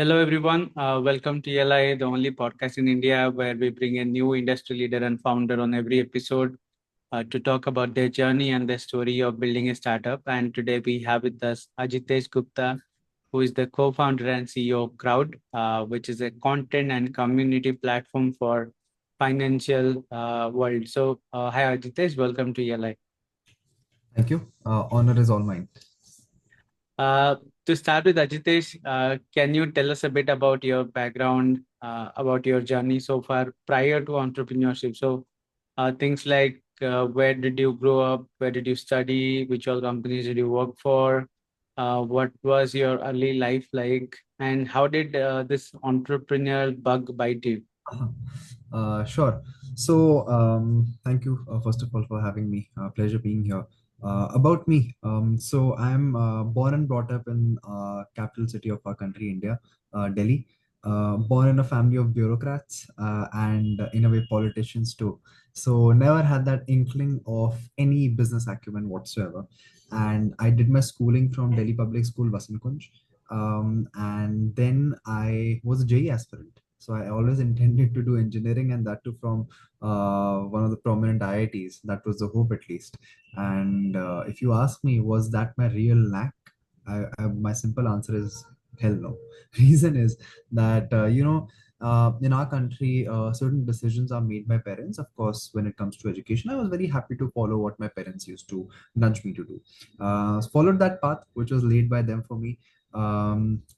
Hello, everyone. Welcome to ELI, the only podcast in India where we bring a new industry leader and founder on every episode to talk about their journey and their story of building a startup. And today we have with us Ajitesh Gupta, who is the co-founder and CEO of Crowd, which is a content and community platform for financial world. Hi Ajitesh, welcome to ELI. Thank you. Honor is all mine. Uh, to start with, Ajitesh, can you tell us a bit about your background, about your journey so far prior to entrepreneurship? Things like where did you grow up, where did you study, which all companies did you work for, what was your early life like, and how did this entrepreneurial bug bite you? Sure. So, thank you, first of all, for having me. Pleasure being here. About me, so I'm born and brought up in capital city of our country, India, Delhi. Born in a family of bureaucrats and, in a way, politicians too. So, never had that inkling of any business acumen whatsoever. And I did my schooling from Delhi Public School, Vasant Kunj. And then I was a JE aspirant. So I always intended to do engineering, and that too from one of the prominent IITs. That was the hope, at least. And if you ask me, was that my real knack? My simple answer is hell no. Reason is that in our country, certain decisions are made by parents. Of course, when it comes to education, I was very happy to follow what my parents used to nudge me to do. Followed that path, which was laid by them for me.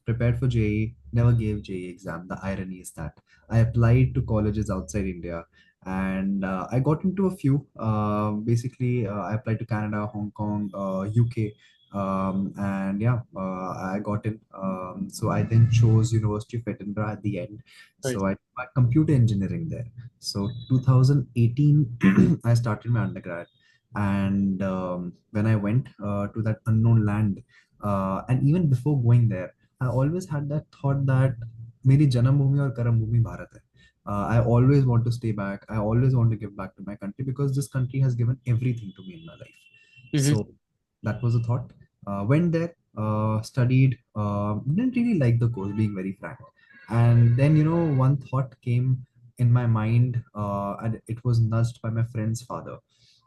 Prepared for JE, never gave JE exam. The irony is that I applied to colleges outside India, and I got into a few. I applied to Canada, Hong Kong, UK, and yeah, I got in. So I then chose University of Edinburgh at the end. Right. So I did my computer engineering there. So 2018, I started my undergrad, and when I went to that unknown land, and even before going there, I always had that thought that मेरी जन्म भूमि और कर्म भूमि भारत है. I always want to stay back. I always want to give back to my country because this country has given everything to me in my life. Mm-hmm. So that was a thought. Went there, studied, didn't really like the course, being very frank. And then, one thought came in my mind, and it was nudged by my friend's father.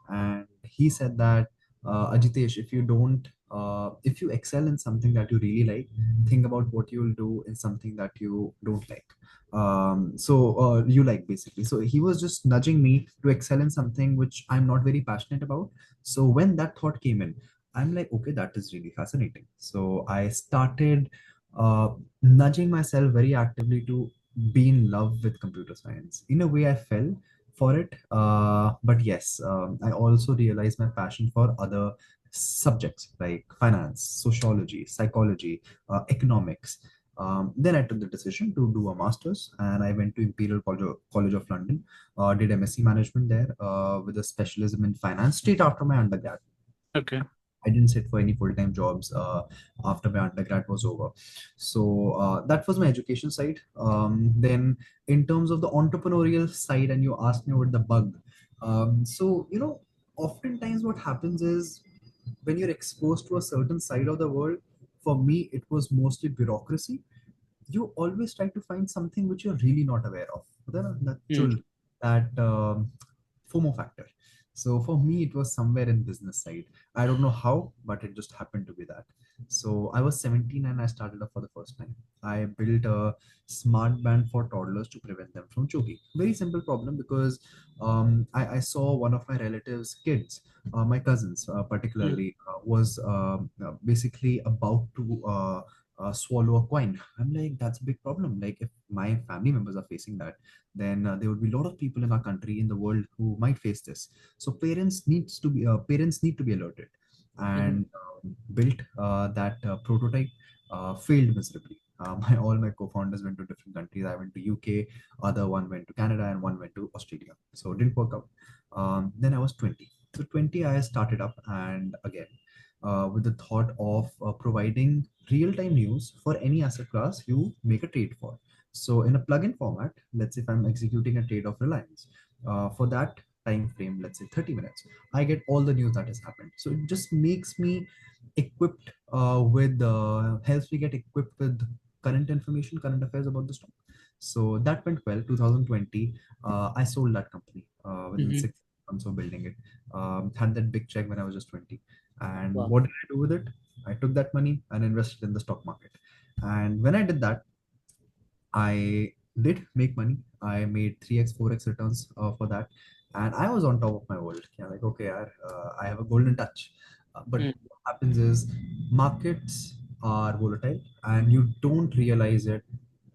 And he said that, Ajitesh, if you excel in something that you really like, think about what you'll do in something that you don't like. You like, basically. So he was just nudging me to excel in something which I'm not very passionate about. So when that thought came in, I'm like, okay, that is really fascinating. So I started nudging myself very actively to be in love with computer science. In a way, I fell for it. But yes, I also realized my passion for other subjects like finance, sociology, psychology, economics. Then I took the decision to do a master's, and I went to Imperial College of London, did MSc management there with a specialism in finance straight after my undergrad. Okay. I didn't sit for any full-time jobs after my undergrad was over. So that was my education side. Then, in terms of the entrepreneurial side, and you asked me about the bug. Oftentimes what happens is when you're exposed to a certain side of the world, for me, it was mostly bureaucracy. You always try to find something which you're really not aware of. That Mm. chul, that FOMO factor. So for me, it was somewhere in business side. I don't know how, but it just happened to be that. So I was 17 and I started up for the first time. I built a smart band for toddlers to prevent them from choking. Very simple problem because I saw one of my relatives' kids, my cousins Mm. particularly, was basically about to swallow a coin. I'm like, that's a big problem. Like, if my family members are facing that, then there would be a lot of people in our country, in the world, who might face this. So parents need to be alerted, Mhm. and built that prototype. Failed miserably. All my co-founders went to different countries. I went to UK, other one went to Canada, and one went to Australia. So it didn't work out. Then I was 20. So 20, I started up, and again, with the thought of providing real-time news for any asset class you make a trade for. So in a plug-in format, let's say if I'm executing a trade of Reliance, for that time frame, let's say 30 minutes, I get all the news that has happened. So it just makes me equipped helps me get equipped with current information, current affairs about the stock. So that went well. 2020, I sold that company within Hmm. 6 months of building it. Had that big check when I was just 20. And Wow. what did I do with it? I took that money and invested in the stock market. And when I did that, I did make money. I made 3x, 4x returns for that. And I was on top of my world. Yeah, like, okay, I have a golden touch. But Mm. what happens is markets are volatile and you don't realize it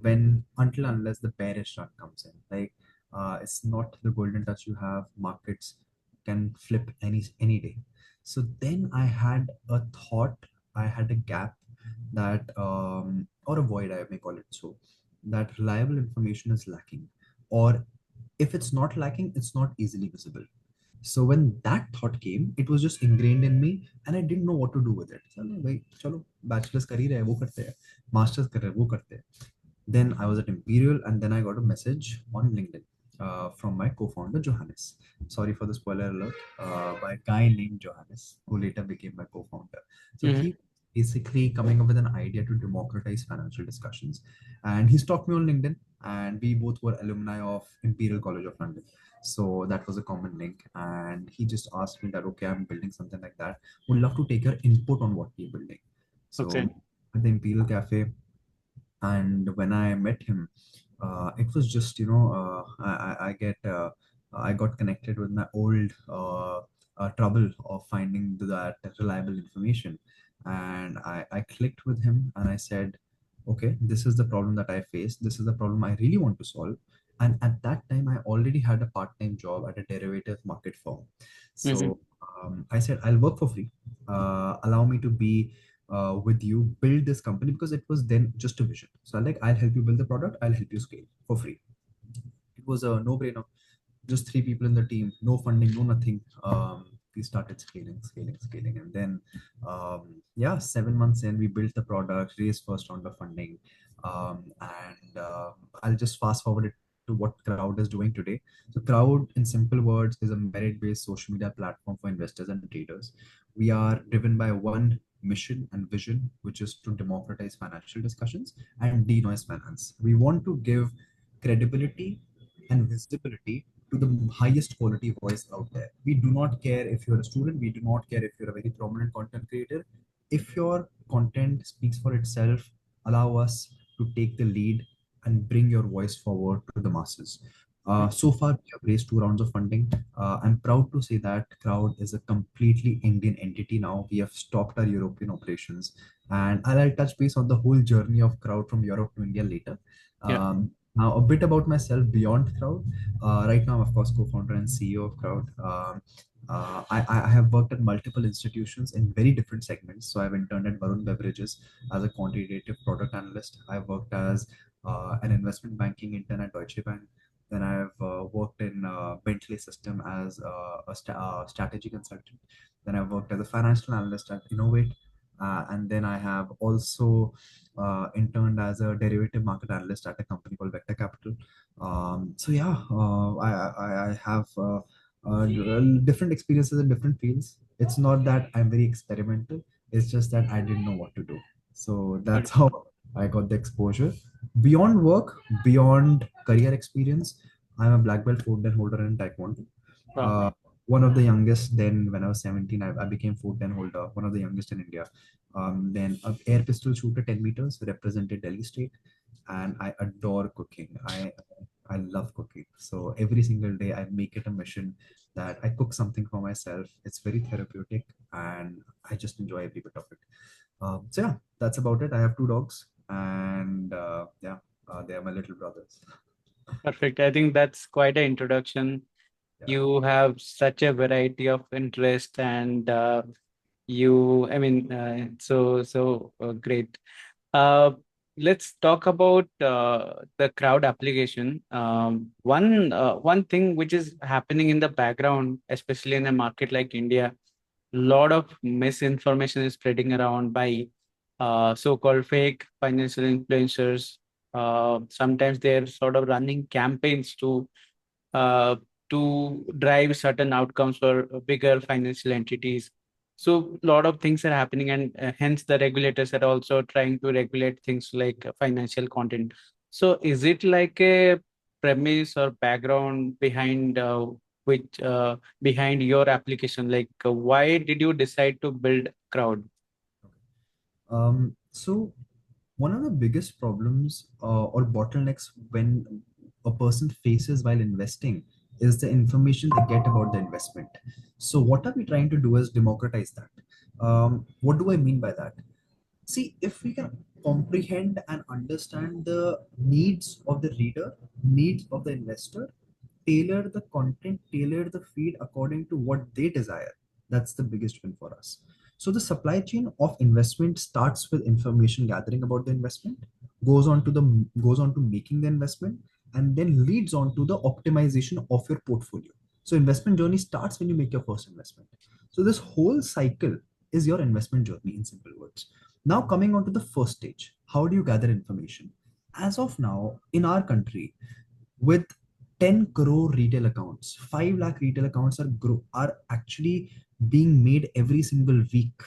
when until unless the bearish run comes in. Like, it's not the golden touch you have. Markets can flip any day. So then I had a thought, I had a gap that, or a void, I may call it so, that reliable information is lacking, or if it's not lacking, it's not easily visible. So when that thought came, it was just ingrained in me and I didn't know what to do with it. So भाई चलो bachelor's कर ही रहे हैं वो करते हैं, masters कर रहे हैं वो करते हैं. Then I was at Imperial, and then I got a message on LinkedIn from my co-founder Johannes. Sorry for the spoiler alert. By a guy named Johannes, who later became my co-founder. So Hmm. he basically coming up with an idea to democratize financial discussions, and he stalked me on LinkedIn, and we both were alumni of Imperial College of London. So that was a common link, and he just asked me that, okay, I'm building something like that. Would love to take your input on what we're building. Okay. So at the Imperial Cafe, and when I met him, it was just, I got connected with my old trouble of finding that reliable information, and I clicked with him and I said, okay, this is the problem that I face, this is the problem I really want to solve. And at that time I already had a part-time job at a derivative market firm. Hmm. So I said, I'll work for free, allow me to be with you, build this company, because it was then just a vision. So I like, I'll help you build the product, I'll help you scale for free. It was a no-brainer. Just three people in the team, no funding, no nothing. We started scaling, and then yeah, 7 months in, we built the product, raised first round of funding, and I'll just fast forward it to what Crowd is doing today. So Crowd, in simple words, is a merit-based social media platform for investors and traders. We are driven by one mission and vision, which is to democratize financial discussions and denoise finance. We want to give credibility and visibility to the highest quality voice out there. We do not care if you're a student, we do not care if you're a very prominent content creator. If your content speaks for itself, allow us to take the lead and bring your voice forward to the masses. So far, we have raised 2 rounds of funding. I'm proud to say that Crowd is a completely Indian entity now. We have stopped our European operations, and I'll touch base on the whole journey of Crowd from Europe to India later. Yeah. Now, a bit about myself beyond Crowd. Right now, I'm, of course, co-founder and CEO of Crowd. I have worked at multiple institutions in very different segments. So I've interned at Varun Beverages as a quantitative product analyst. I've worked as an investment banking intern at Deutsche Bank. Then I've worked in Bentley System as a strategy consultant. Then I've worked as a financial analyst at Innovate. And then I have also interned as a derivative market analyst at a company called Vector Capital. So yeah, I have different experiences in different fields. It's not that I'm very experimental. It's just that I didn't know what to do. So Got that's it. how I got the exposure. Beyond work, beyond career experience, I'm a black belt fourth dan holder in Taekwondo. Wow. Uh, One of the youngest. Then when I was 17, I became fourth dan holder, one of the youngest in India. Then an air pistol shooter, 10 meters, represented Delhi State. And I adore cooking. I love cooking. So every single day I make it a mission that I cook something for myself. It's very therapeutic and I just enjoy every bit of it. So yeah, that's about it. I have two dogs, and yeah, they are my little brothers. Perfect. I think that's quite an introduction. Yeah. You have such a variety of interest, and I mean, great. Uh, let's talk about the crowd application. One thing which is happening in the background, especially in a market like India, lot of misinformation is spreading around by so-called fake financial influencers. Sometimes they're sort of running campaigns uh, to drive certain outcomes for bigger financial entities. So a lot of things are happening, and hence the regulators are also trying to regulate things like financial content. So is it like a premise or background behind which behind your application? Like, why did you decide to build Crowd? So one of the biggest problems or bottlenecks when a person faces while investing is the information they get about the investment. So what are we trying to do is democratize that. What do I mean by that? See, if we can comprehend and understand the needs of the reader, needs of the investor, tailor the content, tailor the feed according to what they desire, that's the biggest win for us. So the supply chain of investment starts with information gathering about the investment, goes on to making the investment, and then leads on to the optimization of your portfolio. So investment journey starts when you make your first investment. So this whole cycle is your investment journey in simple words. Now coming on to the first stage, how do you gather information? As of now in our country, with 10 crore retail accounts, 5 lakh retail accounts are actually being made every single week.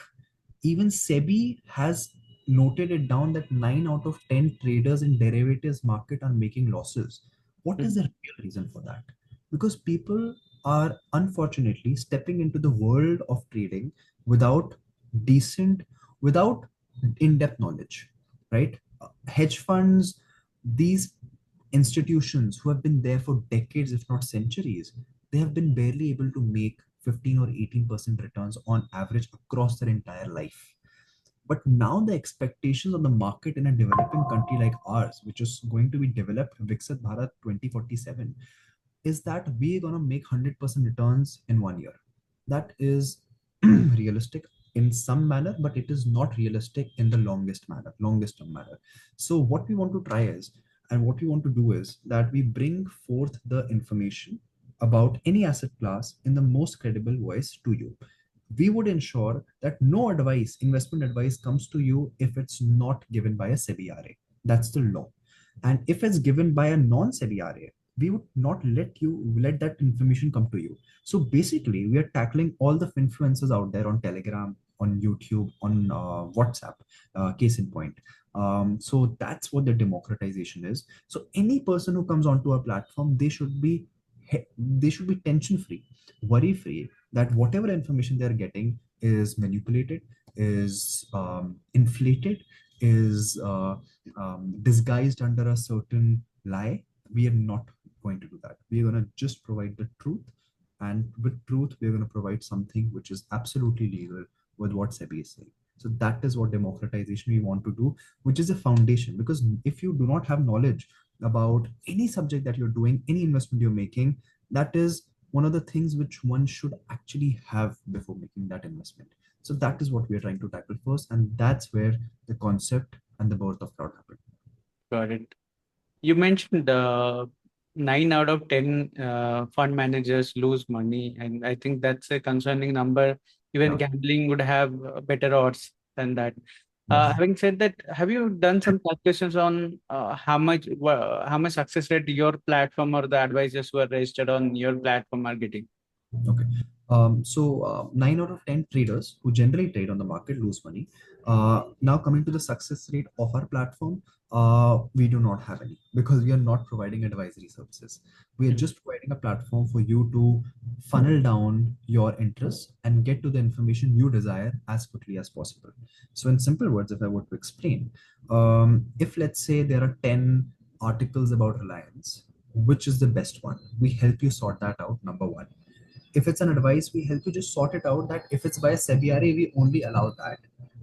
Even SEBI has noted it down that 9 out of 10 traders in derivatives market are making losses. What is the real reason for that? Because people are unfortunately stepping into the world of trading without decent, without in-depth knowledge, right? Hedge funds, these institutions who have been there for decades, if not centuries, they have been barely able to make 15 or 18% returns on average across their entire life. But now the expectations on the market in a developing country like ours, which is going to be developed Viksit Bharat 2047, is that we're going to make 100% returns in 1 year. That is realistic in some manner, but it is not realistic in the longest term manner. So what we want to try is, and what we want to do is that we bring forth the information about any asset class in the most credible voice to you. We would ensure that no advice, investment advice, comes to you if it's not given by a SEBI RA. That's the law. And if it's given by a non-SEBI RA, we would not let that information come to you. So basically, we are tackling all the influencers out there on Telegram, on YouTube, on WhatsApp, case in point. So that's what the democratization is. So any person who comes onto our platform, they should be tension free, worry free, that whatever information they're getting is manipulated, is inflated, is disguised under a certain lie. We are not going to do that. We're going to just provide the truth. And with truth, we're going to provide something which is absolutely legal with what SEBI is saying. So that is what democratization we want to do, which is a foundation. Because if you do not have knowledge about any subject that you're doing, any investment you're making, that is one of the things which one should actually have before making that investment. So that is what we are trying to tackle first, and that's where the concept and the birth of crowd happened. Got it. You mentioned 9 out of 10 fund managers lose money, and I think that's a concerning number. Even Yeah. gambling would have better odds than that. Yes. Having said that, have you done some calculations on how much success rate your platform or the advisors who are registered on your platform are getting? Okay. 9 out of 10 traders who generally trade on the market lose money. Now, coming to the success rate of our platform, we do not have any because we are not providing advisory services. We are Mhm. just providing a platform for you to funnel down your interests and get to the information you desire as quickly as possible. So, in simple words, if I were to explain, if let's say there are 10 articles about Reliance, which is the best one? We help you sort that out, number one. If it's an advice, we help you just sort it out that if it's by a SEBI, we only allow that.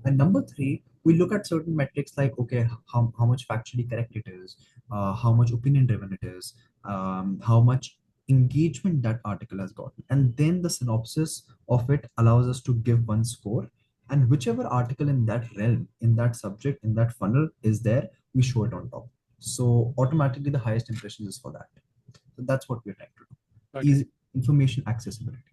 And number three, we look at certain metrics like, okay, how much factually correct it is, how much opinion driven it is, how much engagement that article has gotten. And then the synopsis of it allows us to give one score. And whichever article in that realm, in that subject, in that funnel is there, we show it on top. So automatically the highest impression is for that. So that's what we're trying to do. Got it. Easy information accessibility.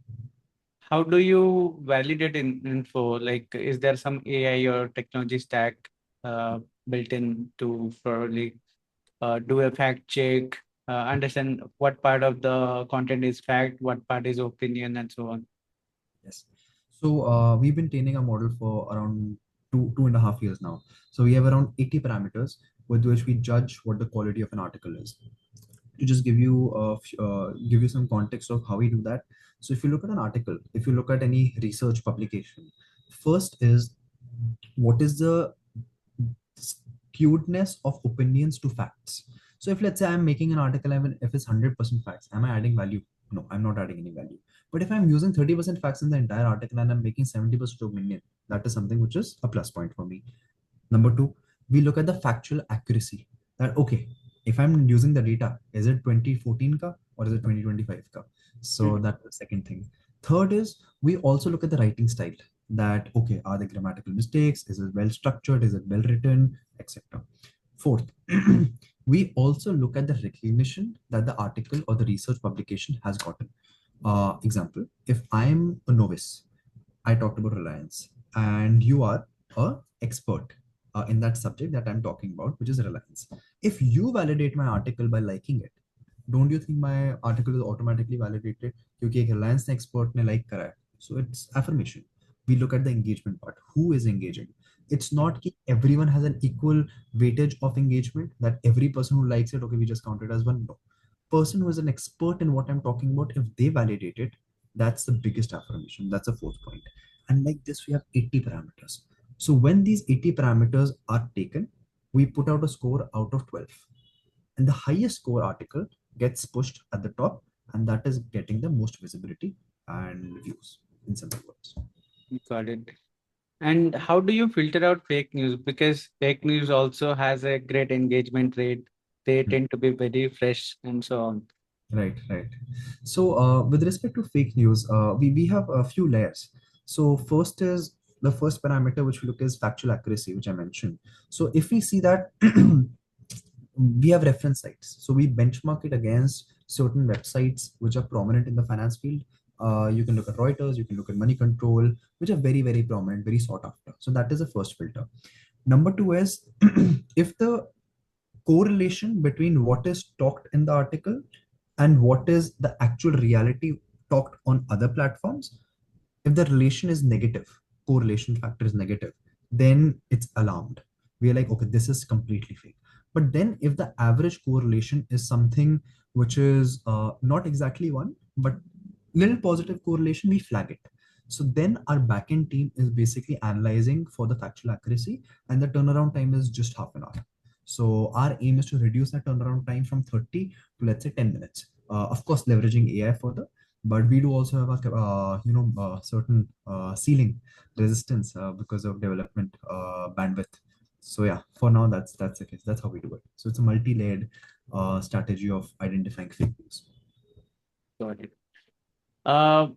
How do you validate info? Like, is there some AI or technology stack built in to probably do a fact check, understand what part of the content is fact, what part is opinion, and so on? Yes. So we've been training a model for around 2.5 years now. So we have around 80 parameters with which we judge what the quality of an article is. To just give you some context of how we do that. So if you look at an article, if you look at any research publication, first is what is the skewedness of opinions to facts. So if let's say I'm making an article, if it's 100% facts, am I adding value? No, I'm not adding any value. But if I'm using 30% facts in the entire article and I'm making 70% opinion, that is something which is a plus point for me. Number two, we look at the factual accuracy. That okay, if I'm using the data, is it 2014 ka or is it 2025 ka? So Mhm. that's the second thing. Third is we also look at the writing style. That okay, are there grammatical mistakes? Is it well structured? Is it well written, etc. Fourth, we also look at the recognition that the article or the research publication has gotten. Example, if I'm a novice, I talked about Reliance, and you are a expert in that subject that I'm talking about, which is Reliance. If you validate my article by liking it, don't you think my article is automatically validated? क्योंकि एक Reliance expert ने like करा है. So it's affirmation. We look at the engagement part. Who is engaging? It's not that everyone has an equal weightage of engagement. That every person who likes it, okay, we just count it as one. No, person who is an expert in what I'm talking about, if they validate it, that's the biggest affirmation. That's the fourth point. And like this, we have 80 parameters. So when these 80 parameters are taken, we put out a score out of 12. And the highest score article gets pushed at the top, and that is getting the most visibility and views, in simple words. Got it. And how do you filter out fake news? Because fake news also has a great engagement rate. They Hmm. tend to be very fresh and so on. Right, right. So, with respect to fake news, we have a few layers. So, first is the first parameter which we look is factual accuracy, which I mentioned. So, if we see that we have reference sites, so we benchmark it against certain websites which are prominent in the finance field. You can look at Reuters, you can look at Money Control, which are very, very prominent, very sought after. So, that is the first filter. Number two is if the correlation between what is talked in the article and what is the actual reality talked on other platforms, if the relation is negative, correlation factor is negative, then it's alarmed. We are like, okay, this is completely fake. But then if the average correlation is something which is not exactly one but little positive correlation, we flag it. So then our backend team is basically analyzing for the factual accuracy, and the turnaround time is just half an hour. So our aim is to reduce that turnaround time from 30 to let's say 10 minutes. Of course, leveraging AI further, but we do also have a certain ceiling resistance because of development bandwidth. So yeah, for now that's the case. That's how we do it. So it's a multi-layered strategy of identifying fake news. Got it. Uh,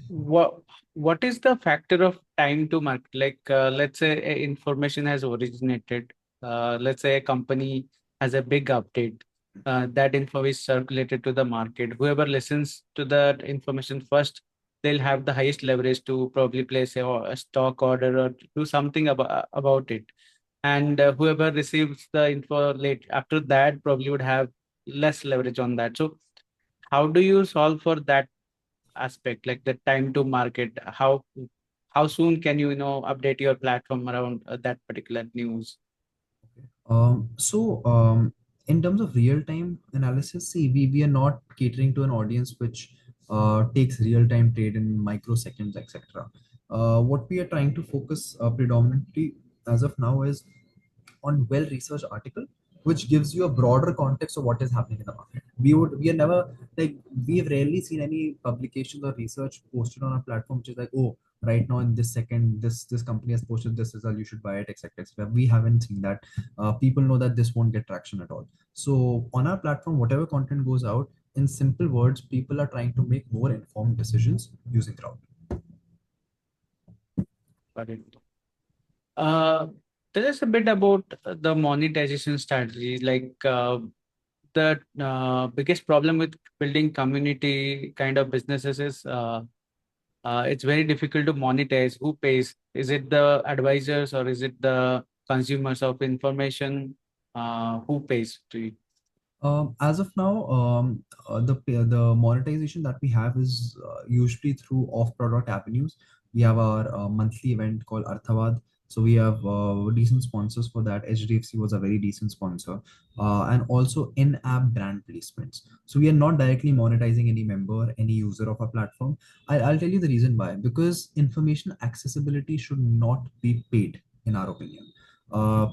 what what is the factor of time to market? Like, let's say information has originated. Let's say a company has a big update. That info is circulated to the market. Whoever listens to that information first, they'll have the highest leverage to probably place a stock order or do something about it. And whoever receives the info late after that probably would have less leverage on that. So, how do you solve for that aspect, like the time to market? How soon can update your platform around that particular news? In terms of real-time analysis, see, we are not catering to an audience which takes real-time trade in microseconds, etc. What we are trying to focus predominantly as of now is on well-researched article which gives you a broader context of what is happening in the market. We are never like we've rarely seen any publications or research posted on a platform which is like, oh, right now in this second this company has posted this result, you should buy it, etc., etc. We haven't seen that. People know that this won't get traction at all. So on our platform, whatever content goes out, in simple words, people are trying to make more informed decisions using crowd. Got it. Uh, Tell us a bit about the monetization strategy. Like the biggest problem with building community kind of businesses is it's very difficult to monetize. Who pays? Is it the advisors or is it the consumers of information? Who pays to you? As of now, the monetization that we have is usually through off-product avenues. We have our monthly event called Arthavad. So we have decent sponsors for that. HDFC was a very decent sponsor, and also in-app brand placements. So we are not directly monetizing any member, any user of our platform. I'll tell you the reason why. Because information accessibility should not be paid, in our opinion.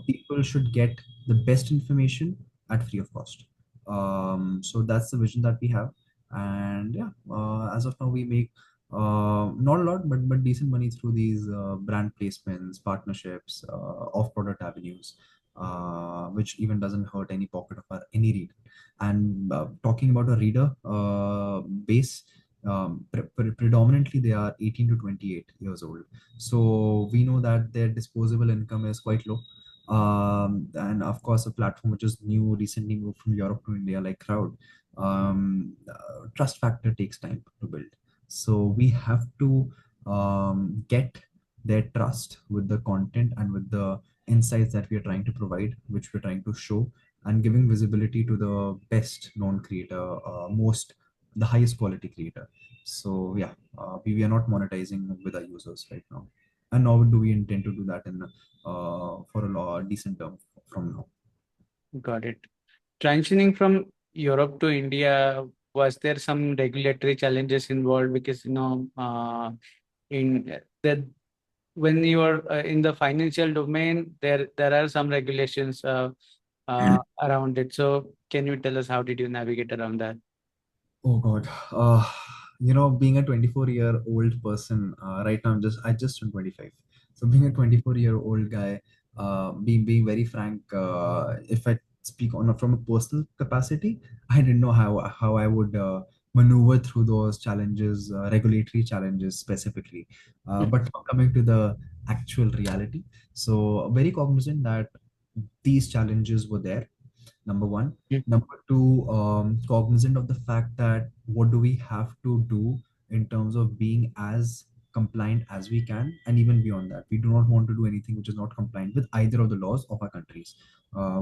People should get the best information at free of cost. So that's the vision that we have. And yeah, as of now, we make not a lot, but decent money through these brand placements, partnerships, off product avenues, which even doesn't hurt any pocket of our any reader. And talking about a reader base, predominantly they are 18 to 28 years old. So we know that their disposable income is quite low. And of course, a platform which is new, recently moved from Europe to India, like Crowd, trust factor takes time to build. So we have to get their trust with the content and with the insights that we are trying to provide, which we're trying to show, and giving visibility to the best known creator, the highest quality creator. So yeah, we are not monetizing with our users right now, and nor do we intend to do that in for a decent term from now. Got it. Transitioning from Europe to India, was there some regulatory challenges involved? Because in the when you are in the financial domain, there are some regulations around it. So can you tell us how did you navigate around that? Oh God. Being a 24-year-old person, right now I just turned 25. So being a 24-year-old guy, being very frank, if I speak on from a personal capacity, I didn't know how I would maneuver through those challenges, regulatory challenges specifically. But now coming to the actual reality, so very cognizant that these challenges were there, number one. Number two, cognizant of the fact that what do we have to do in terms of being as compliant as we can, and even beyond that, we do not want to do anything which is not compliant with either of the laws of our countries,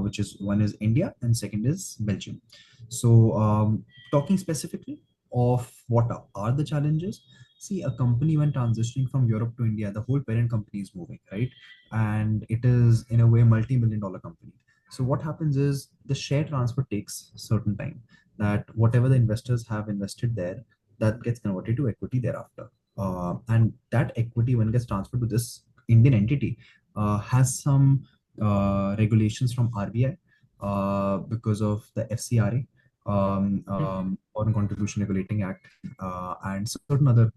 which is one is India and second is Belgium. So, talking specifically of what are the challenges, see, a company when transitioning from Europe to India, the whole parent company is moving, right? And it is in a way multi-million dollar company. So what happens is the share transfer takes certain time, that whatever the investors have invested there, that gets converted to equity thereafter. And that equity, when it gets transferred to this Indian entity, has some regulations from RBI because of the FCRA, Foreign Contribution Regulating Act, and certain other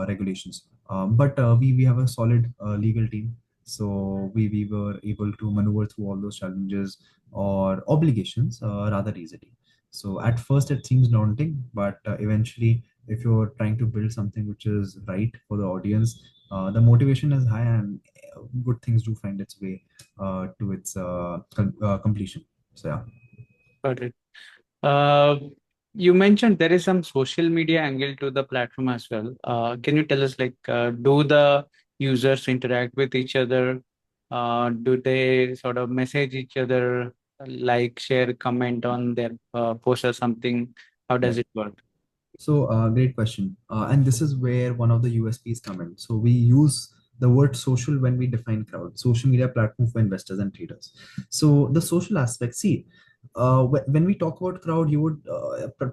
regulations. But we have a solid legal team, so we were able to maneuver through all those challenges or obligations rather easily. So at first it seems daunting, but eventually, if you're trying to build something which is right for the audience, the motivation is high, and good things do find its way to its completion. So yeah. Got it. Uh, you mentioned there is some social media angle to the platform as well. Can you tell us, like, do the users interact with each other? Do they sort of message each other, like, share, comment on their post or something? How does Right. it work? So, great question. And this is where one of the USPs come in. So, we use the word social when we define crowd, social media platform for investors and traders. So, the social aspect, see, when we talk about crowd, you would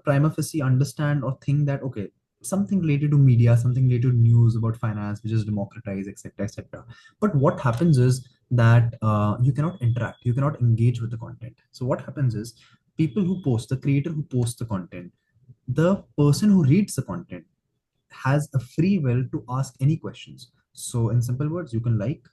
prima facie understand or think that, okay, something related to media, something related to news about finance, which is democratized, etc., etc. But what happens is that you cannot interact, you cannot engage with the content. So, what happens is people who post, the creator who posts the content, the person who reads the content has a free will to ask any questions. So, in simple words, you can like,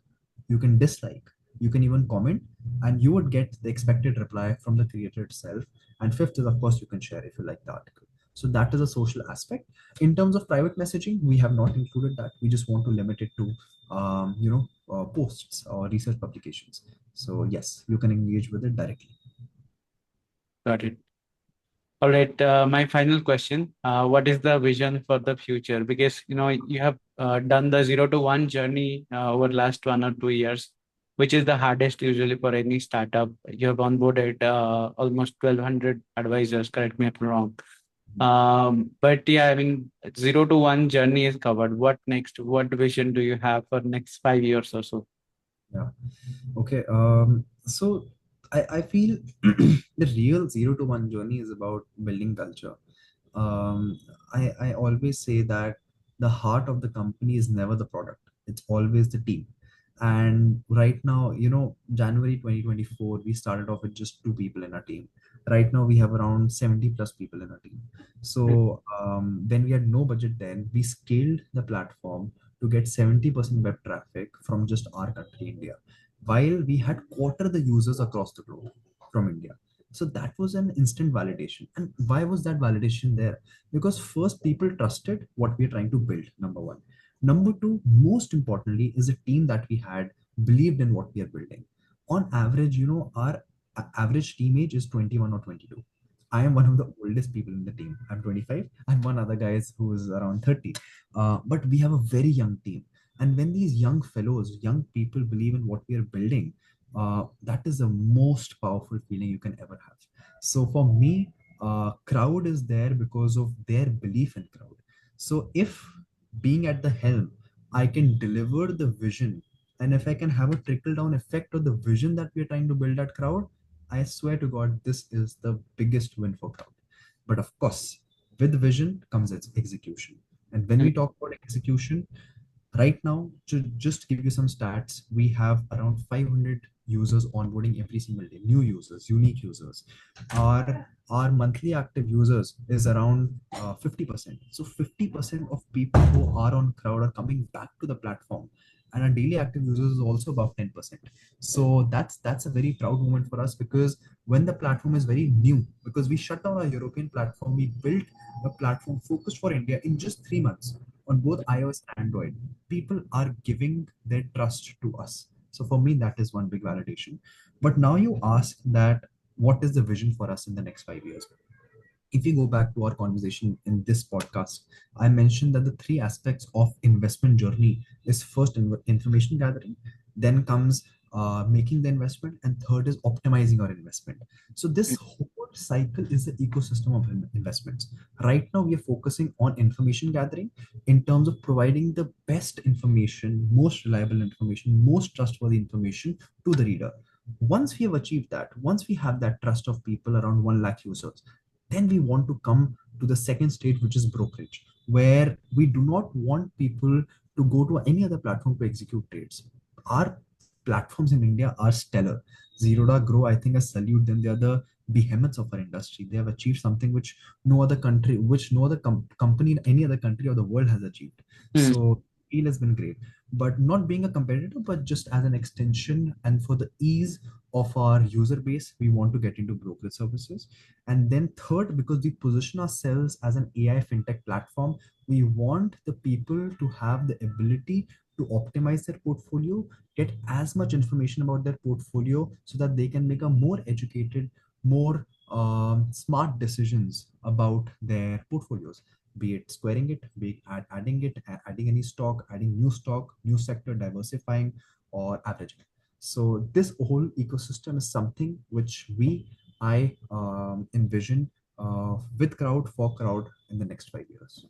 you can dislike, you can even comment, and you would get the expected reply from the creator itself. And fifth is, of course, you can share if you like the article. So, that is a social aspect. In terms of private messaging, we have not included that. We just want to limit it to, posts or research publications. So, yes, you can engage with it directly. Got it. All right. My final question. What is the vision for the future? Because, you have done the 0 to 1 journey over last 1 or 2 years, which is the hardest usually for any startup. You have onboarded almost 1,200 advisors, correct me if I'm wrong. But yeah, I mean, 0 to 1 journey is covered. What next? What vision do you have for next 5 years or so? Yeah. Okay. So I feel the real 0 to 1 journey is about building culture. I always say that the heart of the company is never the product, it's always the team. And right now, January 2024, we started off with just 2 people in our team. Right now, we have around 70 plus people in our team. So when we had no budget, then we scaled the platform to get 70% web traffic from just our country, India, while we had quarter the users across the globe from India. So that was an instant validation. And why was that validation there? Because first, people trusted what we are trying to build, number one. Number two, most importantly, is a team that we had believed in what we are building. On average, our average team age is 21 or 22. I am one of the oldest people in the team. I'm 25, and one other guy is who is around 30. But we have a very young team. And when these young fellows, young people believe in what we are building, that is the most powerful feeling you can ever have. So for me, crowd is there because of their belief in crowd. So if being at the helm, I can deliver the vision, and if I can have a trickle down effect of the vision that we are trying to build at crowd, I swear to God, this is the biggest win for crowd. But of course, with vision comes its execution. And when we talk about execution, right now, to just give you some stats, we have around 500 users onboarding every single day, new users, unique users. Our monthly active users is around 50%. So 50% of people who are on crowd are coming back to the platform, and our daily active users is also above 10%. So that's a very proud moment for us, because when the platform is very new, because we shut down our European platform, we built a platform focused for India in just 3 months on both iOS and Android. People are giving their trust to us. So for me, that is one big validation. But now you ask that, what is the vision for us in the next 5 years? If we go back to our conversation in this podcast, I mentioned that the three aspects of investment journey is first information gathering, then comes making the investment, and third is optimizing our investment. So this whole cycle is the ecosystem of investments. Right now, we are focusing on information gathering in terms of providing the best information, most reliable information, most trustworthy information to the reader. Once we have achieved that, once we have that trust of people around 1 lakh users, then we want to come to the second stage, which is brokerage, where we do not want people to go to any other platform to execute trades. Our platforms in India are stellar. Zerodha Grow, I think, I salute them. They are the behemoths of our industry. They have achieved something which no other country, which no other company in any other country of the world has achieved. Mm. So Deal has been great, but not being a competitor, but just as an extension and for the ease of our user base, we want to get into brokerage services. And then third, because we position ourselves as an AI fintech platform, we want the people to have the ability to optimize their portfolio, get as much information about their portfolio so that they can make a more educated, more smart decisions about their portfolios, be it squaring it, be it adding it, adding any stock, adding new stock, new sector, diversifying, or averaging. So this whole ecosystem is something which I envision with crowd for crowd in the next 5 years.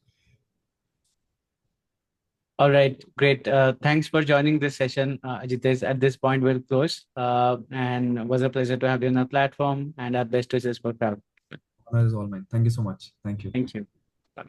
All right, great. Thanks for joining this session, Ajitesh. At this point, we'll close. And it was a pleasure to have you on the platform, and our best wishes for crowd. Honor is all mine. Thank you so much. Thank you. Thank you. Bye.